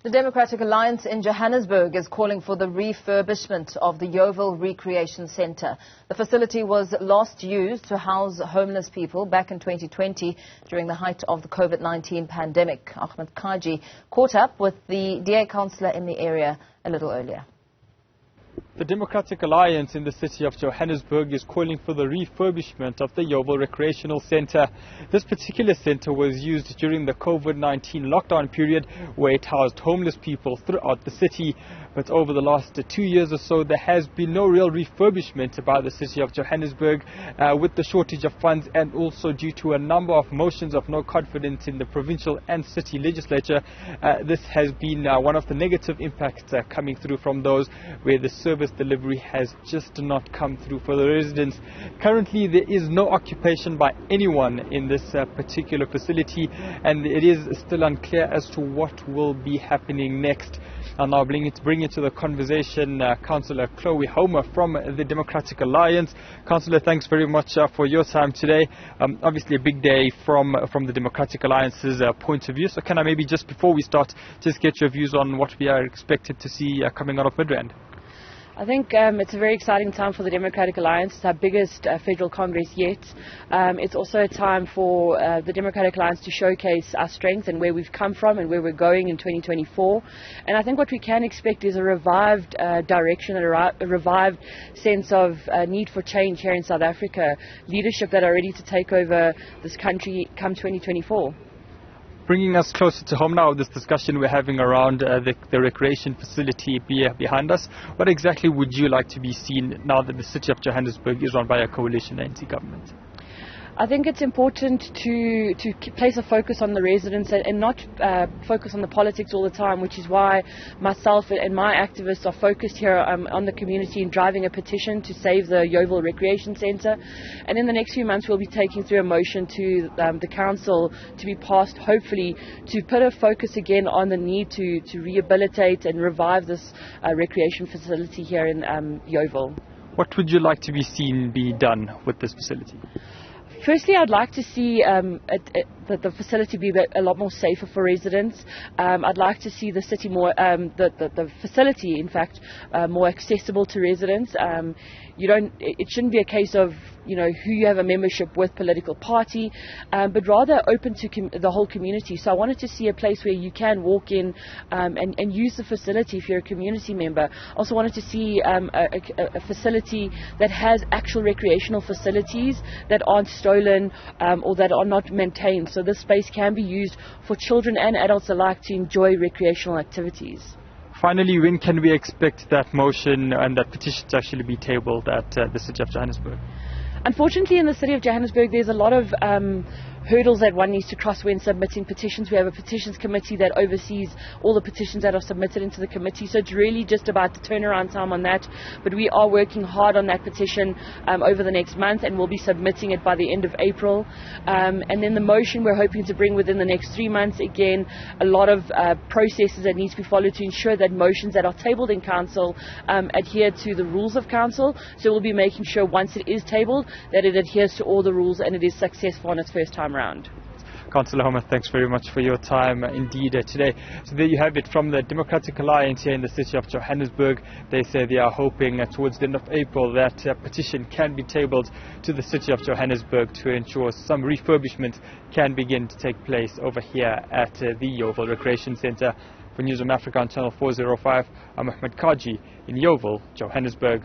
The Democratic Alliance in Johannesburg is calling for the refurbishment of the Yeoville Recreation Centre. The facility was last used to house homeless people back in 2020 during the height of the COVID-19 pandemic. Ahmed Kajee caught up with the DA Councillor in the area a little earlier. The Democratic Alliance in the city of Johannesburg is calling for the refurbishment of the Yeoville Recreational Centre. This particular centre was used during the COVID-19 lockdown period, where it housed homeless people throughout the city. But over the last 2 years or so, there has been no real refurbishment by the city of Johannesburg with the shortage of funds, and also due to a number of motions of no confidence in the provincial and city legislature. This has been one of the negative impacts coming through from those where the service delivery has just not come through for the residents. Currently, there is no occupation by anyone in this particular facility, and it is still unclear as to what will be happening next. I'll now bring into the conversation Councillor Chloe Homer from the Democratic Alliance. Councillor, thanks very much for your time today. Obviously a big day from the Democratic Alliance's point of view. So can I maybe just before we start just get your views on what we are expected to see coming out of Midrand? I think it's a very exciting time for the Democratic Alliance. It's our biggest federal congress yet. It's also a time for the Democratic Alliance to showcase our strength and where we've come from and where we're going in 2024. And I think what we can expect is a revived direction, a revived sense of need for change here in South Africa, leadership that are ready to take over this country come 2024. Bringing us closer to home now, this discussion we're having around the recreation facility behind us. What exactly would you like to be seen now that the city of Johannesburg is run by a coalition anti-government? I think it's important to place a focus on the residents and not focus on the politics all the time, which is why myself and my activists are focused here on the community and driving a petition to save the Yeoville Recreation Centre. And in the next few months we'll be taking through a motion to the council to be passed, hopefully, to put a focus again on the need to rehabilitate and revive this recreation facility here in Yeoville. What would you like to be seen be done with this facility? Firstly, I'd like to see that the facility be a lot more safer for residents. I'd like to see the city more, the facility, in fact, more accessible to residents. It shouldn't be a case of who you have a membership with, political party, but rather open to the whole community. So I wanted to see a place where you can walk in and use the facility if you're a community member. Also wanted to see a facility that has actual recreational facilities that aren't stolen or that are not maintained. So this space can be used for children and adults alike to enjoy recreational activities. Finally, when can we expect that motion and that petition to actually be tabled at the city of Johannesburg? Unfortunately, in the city of Johannesburg, there's a lot of hurdles that one needs to cross when submitting petitions. We have a petitions committee that oversees all the petitions that are submitted into the committee. So it's really just about the turnaround time on that. But we are working hard on that petition over the next month, and we'll be submitting it by the end of April. And then the motion we're hoping to bring within the next 3 months. Again, a lot of processes that need to be followed to ensure that motions that are tabled in council adhere to the rules of council. So we'll be making sure once it is tabled that it adheres to all the rules and it is successful on its first time round. Councillor Ahmed, thanks very much for your time indeed today. So there you have it from the Democratic Alliance here in the city of Johannesburg. They say they are hoping towards the end of April that a petition can be tabled to the city of Johannesburg to ensure some refurbishment can begin to take place over here at the Yeoville Recreation Centre. For Newzroom Afrika on Channel 405, I'm Ahmed Kajee in Yeoville, Johannesburg.